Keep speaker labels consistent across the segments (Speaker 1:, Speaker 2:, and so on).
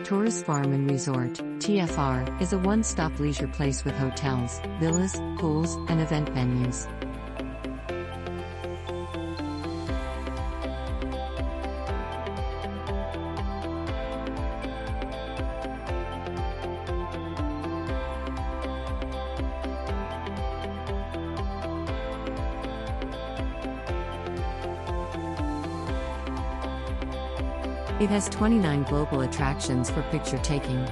Speaker 1: Torres Farm and Resort, TFR, is a one-stop leisure place with hotels, villas, pools, and event venues. It has 29 global attractions for picture taking.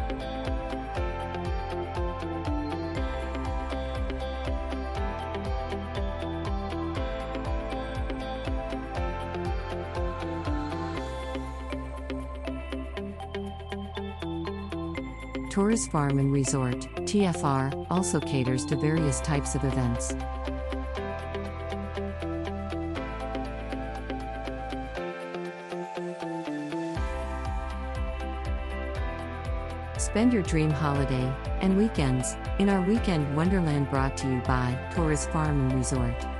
Speaker 1: Torres Farm and Resort, TFR, also caters to various types of events. Spend your dream holiday and weekends in our Weekend Wonderland, brought to you by Torres Farm and Resort.